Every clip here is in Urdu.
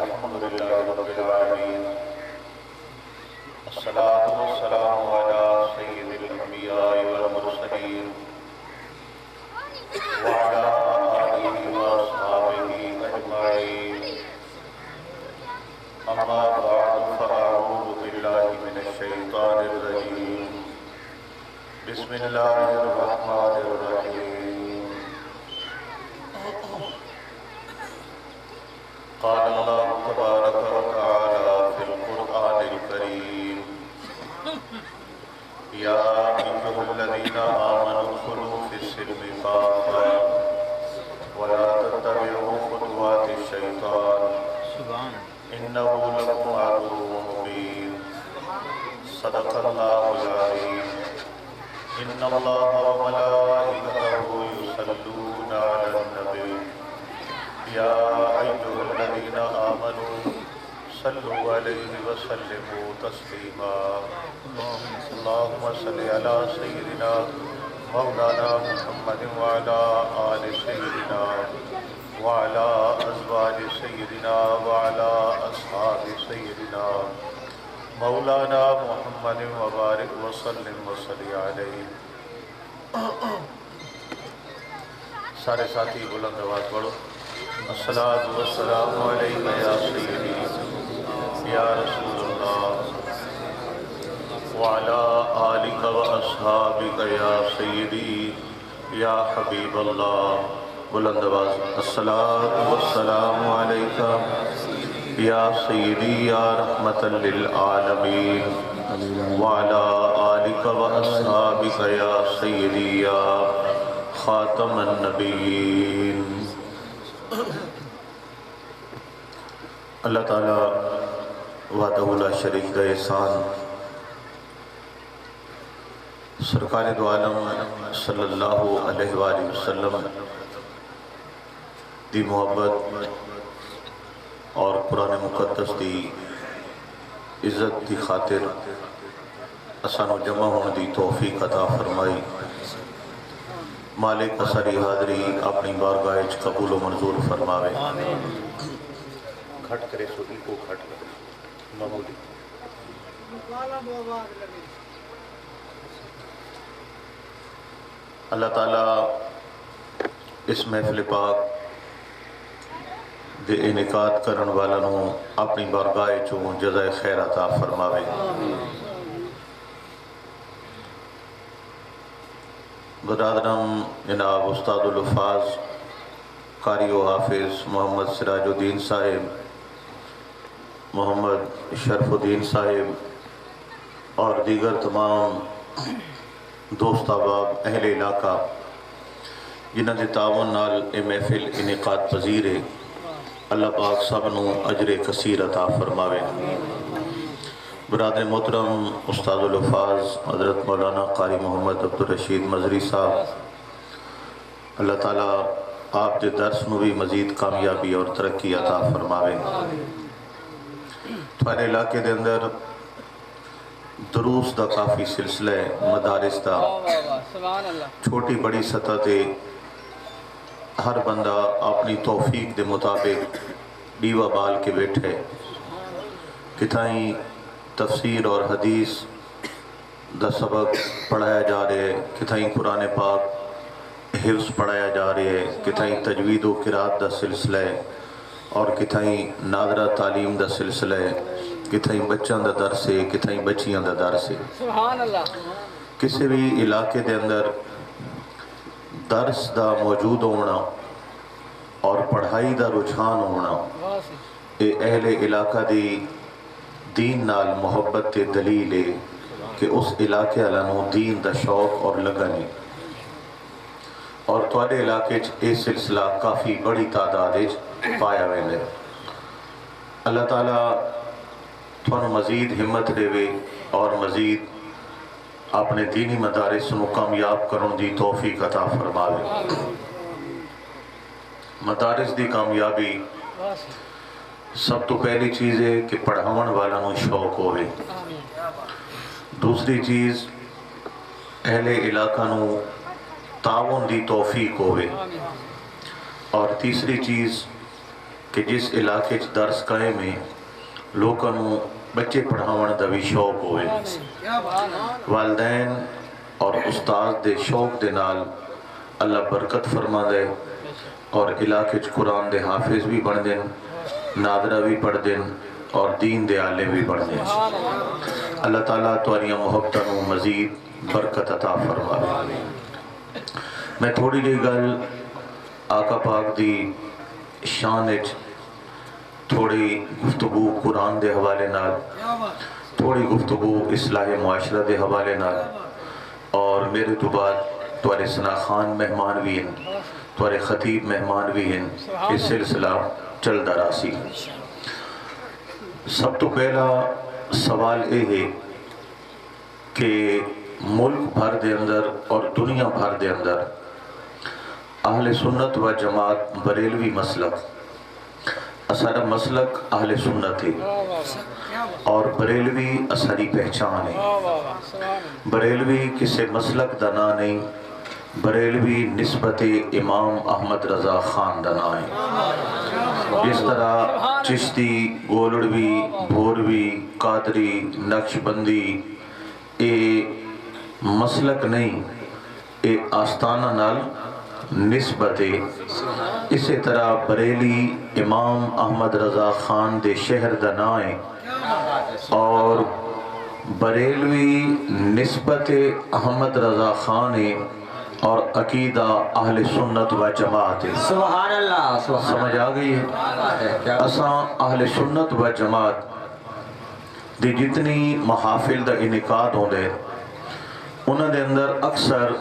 الحمد لله رب العالمين، الصلاة والسلام على سيد الأنبياء والمرسلين وعلى آله وأصحابه أجمعين. أما بعد فأعوذ بالله من الشيطان الرجيم. بسم الله الرحمن الرحيم. قال الله تبارك وتعالى في القرآن الكريم: يا أيها الذين آمنوا ادخلوا في السلم كافة ولا تتبعوا خطوات الشيطان إنه لكم عدو مبين. صدق الله العظيم. إن الله وملائكته يصلون على النبي يا أيها الذين آمنوا صلوا عليه وسلموا تسليما. اللهم صل على سيدنا مولانا محمد وعلى آل سيدنا وعلى أزواج سيدنا وعلى أصحاب سيدنا مولانا محمد وبارك وسلم وصل علیہ. سارے ساتھی بلند آواز پڑھو: الصلاۃ والسلام علیک یا سیدی یا رسول اللہ وعلی آلک واصحابک یا سیدی یا حبیب اللہ. بلند آواز: الصلاۃ والسلام علیک یا سیدی یا رحمت للعالمین وعلی آلک واصحابک یا سیدی یا خاتم النبیین. اللہ تعالیٰ وحدہ لا شریک دا احسان سرکار دو عالم صلی اللہ علیہ وآلہ وسلم دی محبت اور قرآن مقدس دی عزت دی خاطر اسانو جمع ہونے دی توفیق عطا فرمائی. مالک اساری حاضری اپنی بارگاہ وچ قبول و منظور فرماوے. کھٹ کرے سو کو کھٹ کرے معمولی. اللہ تعالیٰ اس محفل پاک دے انعقاد کرن والوں اپنی بارگاہ چوں جزائے خیر عطا فرماوے. برادرم جناب استاد الحفاظ قاری و حافظ محمد سراج الدین صاحب، محمد شرف الدین صاحب اور دیگر تمام دوست احباب اہل علاقہ جنہاں دے تعاون نال اے محفل انعقاد پذیر ہے، اللہ پاک سب نو اجر کثیر عطا فرماوے. برادر محترم استاد الحفاظ حضرت مولانا قاری محمد عبدالرشید مظہری صاحب، اللہ تعالیٰ آپ دے درس نو بھی مزید کامیابی اور ترقی عطا فرماوے. تھوڑے علاقے دے اندر دروس دا کافی سلسلہ ہے، مدارس دا چھوٹی بڑی سطح تے ہر بندہ اپنی توفیق دے مطابق ڈیوہ بال کے بیٹھے. کتھائیں تفسیر اور حدیث دا سبق پڑھایا جا رہے ہے، کتھائیں قرآن پاک حفظ پڑھایا جا رہے ہے، کتھائیں تجوید و قرات دا سلسلہ ہے، اور کتھائیں ناظرہ تعلیم دا سلسلہ ہے، کتھائیں بچوں دا درس ہے، کتھائیں بچیاں دا درس ہے. سبحان اللہ. کسی بھی علاقے دے اندر درس دا موجود ہونا اور پڑھائی دا رجحان ہونا اے اہل علاقہ دی دین نال محبت تے دلیل ہے کہ اس علاقے والوں دین دا شوق اور لگن ہے. اور تواڈے علاقے اے سلسلہ کافی بڑی تعداد پایا ویندہ ہے. اللہ تعالیٰ تھانوں مزید ہمت دے اور مزید اپنے دینی مدارس نو کامیاب کرن دی توفیق عطا فرماوے. مدارس دی کامیابی سب تو پہلی چیز ہے کہ پڑھاون والا نو شوق ہوئے. دوسری چیز اہل علاقہ نو تعاون دی توفیق ہوئے. اور تیسری چیز کہ جس علاقے درس قائم ہے لوگوں بچے پڑھاون دا بھی شوق ہوئے، والدین اور استاد دے شوق دے نال اللہ برکت فرما دے اور علاقے قرآن دے حافظ بھی بن دیں، نادرہ بھی پڑھ دیں اور دین دے عالم بھی بن دیں۔ اللہ تعالیٰ تواریاں محبتوں مزید برکت عطا فرما دے۔ میں تھوڑی جی گل آقا پاک دی شان وچ تھوڑی گفتگو قرآن دے حوالے نال، تھوڑی گفتگو اصلاح معاشرہ دے حوالے نال، اور میرے تو بعد توارے ثنا خان مہمان بھی ہیں، توارے خطیب مہمان بھی ہیں، اس سلسلہ چل دراسی۔ سب تو پہلا سوال یہ ہے کہ ملک بھر دے اندر اور دنیا بھر دے اندر اہل سنت و جماعت بریلوی مسلک، اسارا مسلک اہل سنت ہے اور بریلوی اساری پہچان ہے۔ بریلوی کسے مسلک دا نا نہیں، بریلوی نسبت امام احمد رضا خان دا نا ہے۔ جس طرح چشتی، گولڑوی، بھوروی، قادری، نقشبندی اے مسلک نہیں، اے آستانہ نال نسبت ہے، اسی طرح بریلی امام احمد رضا خان دے شہر دا نا ہے اور بریلوی نسبت احمد رضا خان ہے اور عقیدہ اہل سنت و جماعت ہے۔ سبحان اللہ، سمجھ آ گئی ہے؟ اساں اہل سنت و جماعت دی جتنی محافل دا انعقاد ہوں دے انہاں دے اندر اکثر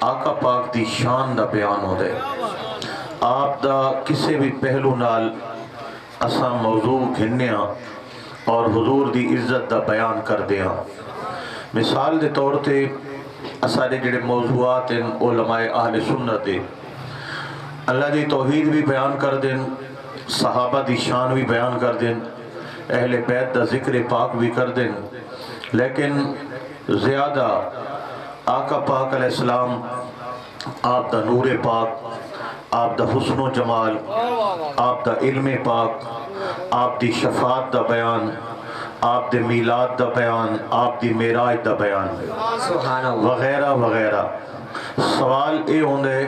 آقا پاک دی شان دا بیان ہو دے، آپ دا کسے بھی پہلو نال اساں موضوع گھنیاں اور حضور دی عزت دا بیان کر دیاں۔ مثال دے طور تے اسارے جڑے موضوعات ہیں علماء اہل سنت دے، اللہ دی توحید بھی بیان کر دیں، صحابہ دی شان بھی بیان کر دیں، اہل بیت دا ذکر پاک بھی کر دیں، لیکن زیادہ آقا پاک علیہ السلام، آپ دا نور پاک، آپ دا حسن و جمال، آپ دا علم پاک، آپ دی شفاعت دا بیان، آپ دے میلاد دا بیان، آپ دی معراج دا بیان وغیرہ وغیرہ۔ سوال اے ہوندے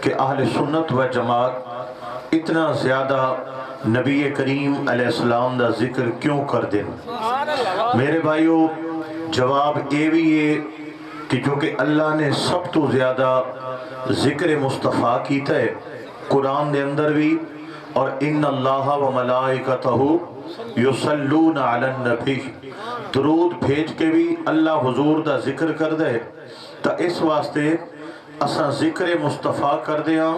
کہ اہل سنت و جماعت اتنا زیادہ نبی کریم علیہ السلام دا ذکر کیوں کر دیں؟ میرے بھائیو جواب اے بھی ہے کہ چونکہ اللہ نے سب تو زیادہ ذکر مصطفیٰ کیتا ہے قرآن دے اندر بھی، اور ان اللہ و ملائکتہ یصلون علی النبی، درود بھیج کے بھی اللہ حضور دا ذکر کر دے، تا اس واسطے اساں ذکر مصطفیٰ کر دیاں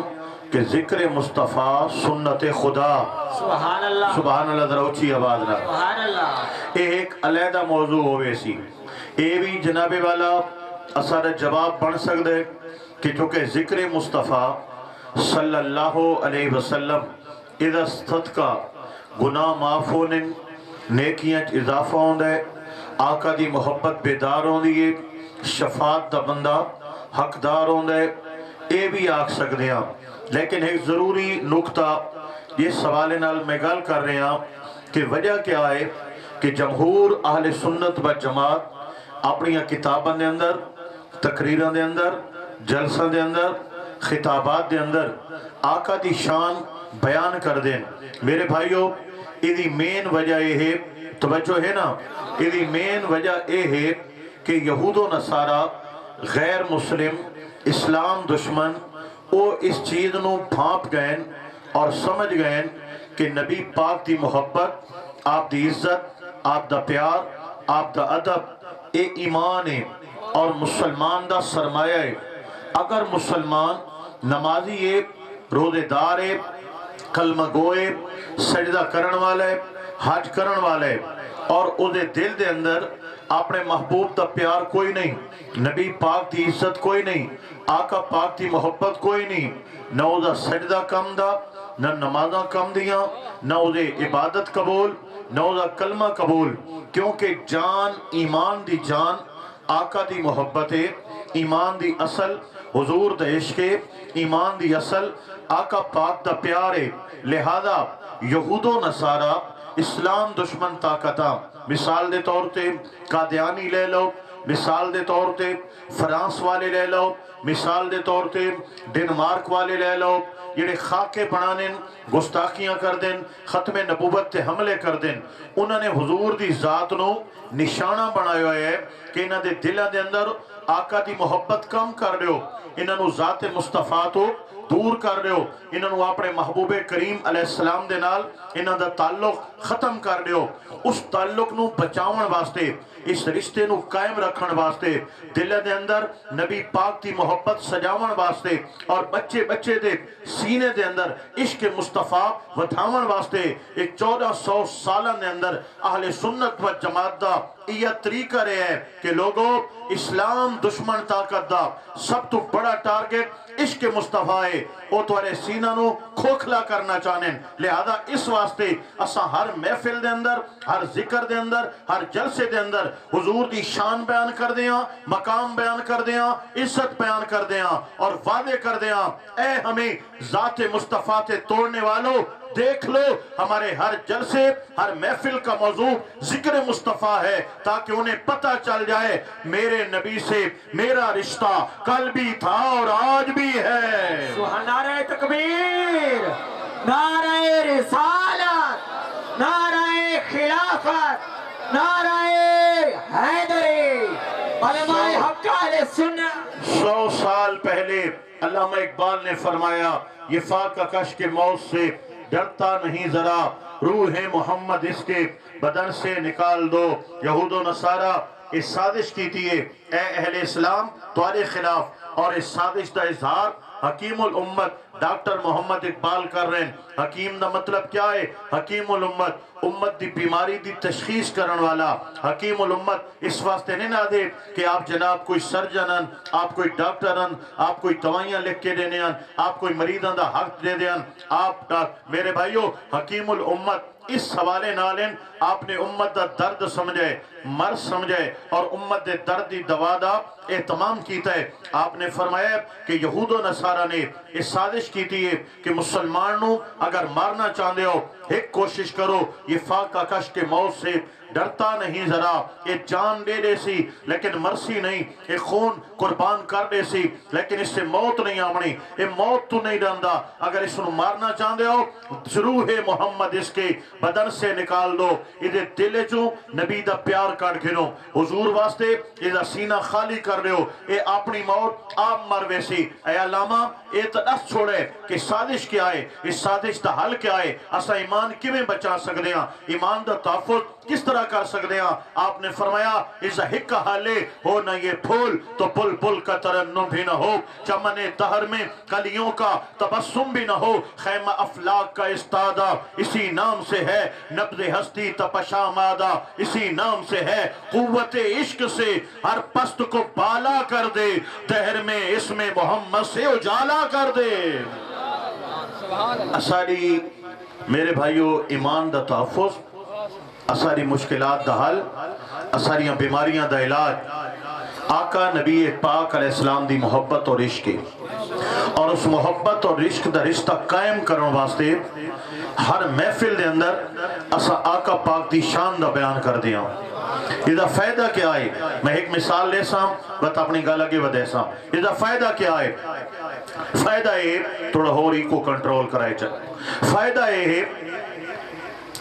کہ ذکر مصطفیٰ سنت خدا۔ سبحان اللہ، سبحان اللہ، ذرا اچھی آواز نہ، سبحان اللہ۔ ایک علیحدہ موضوع ہوئے سی، اے بھی جناب والا اسارا جواب بن سکتے کہ چونکہ ذکر مصطفیٰ صلی اللہ علیہ وسلم اذا استدقا گناہ معاف ہونے، نیکیاں اضافہ ہوندے، آقا دی محبت بیدار ہوندی، شفاعت دا بندہ حقدار ہوندے، اے بھی آکھ سکتے ہیں۔ لیکن ایک ضروری نقطہ یہ سوالے نال میں گل کر رہے ہیں کہ وجہ کیا ہے کہ جمہور اہل سنت و جماعت اپنی کتابوں دے اندر، تقریروں دے اندر، جلسوں دے اندر، خطابات دے اندر آقا دی شان بیان کر دیں۔ میرے بھائیو ایدی مین وجہ یہ ہے، توجہ ہے نا، ایدی مین وجہ یہ ہے کہ یہود و نصارہ غیر مسلم، اسلام دشمن، وہ اس چیز نو بھانپ گئے اور سمجھ گئے کہ نبی پاک دی محبت، آپ دی عزت، آپ دا پیار، آپ دا ادب اے ایمان ہے اور مسلمان دا سرمایہ ہے۔ اگر مسلمان نمازی ہے، روزے دار ہے، کلمہ گوئے، سجدہ کرن والے، حج کرن والے، اور اسے دل دے اندر اپنے محبوب دا پیار کوئی نہیں، نبی پاک دی عزت کوئی نہیں، آقا پاک دی محبت کوئی نہیں، نہ اسے سجدہ کم دا، نہ نمازہ کم دیاں، نہ اسے عبادت قبول، نہ اسے کلمہ قبول، کیونکہ جان ایمان دی جان آقا دی محبت ہے، ایمان دی اصل حضور دا عشق ایمان دی اصل آقا پاک دا پیارے، لہذا یہود و نصارہ اسلام دشمن طاقتاں، مثال دے طور تے قادیانی لے لو، مثال دے طور تے فرانس والے لے لو، مثال دے طور تے ڈنمارک والے لے لو، جڑے خاکے بنانن، گستاخیاں کر دیں، ختم نبوت تے حملے کر دیں، انہوں نے حضور دی ذات نو نشانہ بنایا ہے کہ انہوں دے دلہ دے اندر آقا دی محبت کم کر دیو، انہوں ذات مصطفیٰ تو دور کر دیو، انہوں اپنے محبوب کریم علیہ السلام دے نال انہوں دا تعلق ختم کر دیو۔ اس تعلق نو بچاون واسطے، اس رشتے نو قائم رکھن واسطے، دل دے اندر نبی پاک دی محبت سجاون واسطے اور بچے بچے دے سینے دے اندر عشق مصطفیٰ وٹھاون واسطے، ایک 1400 سالہ دے اندر اہل سنت و جماعت دا یہ طریقہ رہے ہے کہ لوگوں اسلام دشمن طاقت دا سب تو بڑا ٹارگٹ عشق مصطفیٰ ہے، وہ توارے سینہ نو کھوکھلا کرنا چاہنے، لہذا اس واسطے اسا ہر محفل دے اندر، ہر ذکر دے اندر، ہر جلسے دے اندر حضور دی شان بیان کر دیاں، مقام بیان کر دیاں، عزت بیان کر دیاں اور وعدے کر دیاں، اے ہمیں ذات مصطفیٰ تے توڑنے والوں دیکھ لو، ہمارے ہر جلسے ہر محفل کا موضوع ذکر مصطفیٰ ہے تاکہ انہیں پتہ چل جائے میرے نبی سے میرا رشتہ کل بھی تھا اور آج بھی ہے۔ سبحان نعرہ تکبیر، نعرہ رسالت، نعرہ خلافت، نعرہ حیدری، علماء حق اہل سنت۔ 100 سال پہلے علامہ اقبال نے فرمایا، یہ فاقہ کش کے موت سے ڈرتا نہیں ذرا، روح محمد اس کے بدن سے نکال دو۔ یہود و نصارہ اس سازش کی تھی، اے اہل اسلام تمہارے خلاف، اور اس سازش دا اظہار حکیم الامت ڈاکٹر محمد اقبال کر رہے ہیں۔ حکیم دا مطلب کیا ہے؟ حکیم الامت، امت دی بیماری دی تشخیص کرن والا۔ حکیم الامت اس واسطے نہیں نہ دے کہ آپ جناب کوئی سرجنن، آپ کوئی ڈاکٹرن، آپ کوئی دوائیاں لکھ کے دینے ہیں، آپ کوئی مریضاں دا حق دے دیں، آپ میرے بھائیو حکیم الامت اس حوالے نالین آپ نے امت دا درد سمجھے، مرض سمجھے اور امت دے درد دی دوا دا اہتمام کیتا ہے۔ آپ نے فرمایا کہ یہود و نصارہ نے اس سازش کی تھی کہ مسلمان نو اگر مارنا چاہتے ہو ایک کوشش کرو، یہ فاقہ کش کے موت سے ڈرتا نہیں ذرا، یہ جان دے دے سی لیکن مرسی نہیں، یہ خون قربان کر دے سی لیکن اس سے موت نہیں آمنی، یہ موت تو نہیں ڈاندا، اگر اس نو مارنا چاہتے ہو روح محمد اس کے بدن سے نکال دو، یہ دل چوں نبی دا پیار کٹ گھنو، حضور واسطے یہ سینہ خالی کر رہے ہو، یہ اپنی موت آپ مر ویسی۔ اے علامہ یہ تدس چھوڑے کہ سازش کیا ہے، اس سازش دا حل کیا ہے، اسا ایمان کیویں بچا سکتے ہیں، ایمان دا تحفظ کس طرح کر سکتے ہیں؟ آپ نے فرمایا اس ہک حالے ہو نہ یہ پھول تو پل پل کا ترنم بھی نہ ہو، چمن دہر میں کلیوں کا تبسم بھی نہ ہو، خیمہ افلاک کا استادہ اسی نام سے ہے، نبض ہستی تپشا مادہ اسی نام سے ہے، قوت عشق سے ہر پست کو بالا کر دے، دہر میں اسم محمد سے اجالا کر دے۔ اساری میرے بھائیو ایمان دا تحفظ، اساری مشکلات دا حل، اساریاں بیماریاں دا علاج آقا نبی پاک علیہ السلام دی محبت اور عشق، اور اس محبت اور عشق دا رشتہ قائم کرنے واسطے ہر محفل دے اندر اسا آقا پاک دی شان دا بیان کر دیا۔ یہ دا فائدہ کیا ہے؟ میں ایک مثال لے سام بات اپنی گل اگے ودے سام۔ یہ دا فائدہ کیا ہے؟ فائدہ ہے تھوڑا ہو رہی کو کنٹرول کرائے چاہے، فائدہ ہے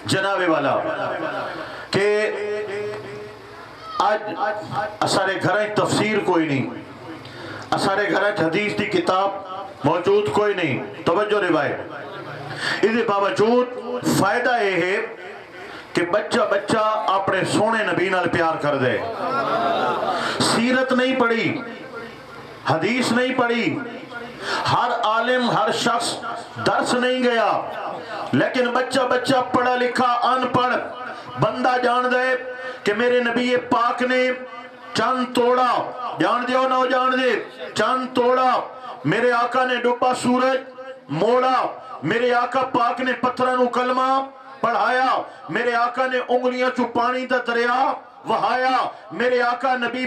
جناب والا کہ آج اسارے گھریں تفسیر کوئی نہیں، اسارے گھریں حدیث دی کتاب موجود کوئی نہیں، توجہ روایت، اس باوجود فائدہ یہ ہے کہ بچہ اپنے سونے نبی نال پیار کر دے، سیرت نہیں پڑھی، حدیث نہیں پڑھی، ہر عالم ہر شخص درس نہیں گیا، لیکن بچہ پڑھا لکھا ان پڑھ بندہ جان دے کہ میرے نبی پاک نے چاند توڑا، جان دے نہ جان دے، چاند توڑا، میرے آقا نے ڈوبا سورج موڑا، میرے آقا پاک نے پتھروں کلمہ پڑھایا، میرے آقا نے انگلیاں چو پانی دا دریا وہایا، میرے آقا نبی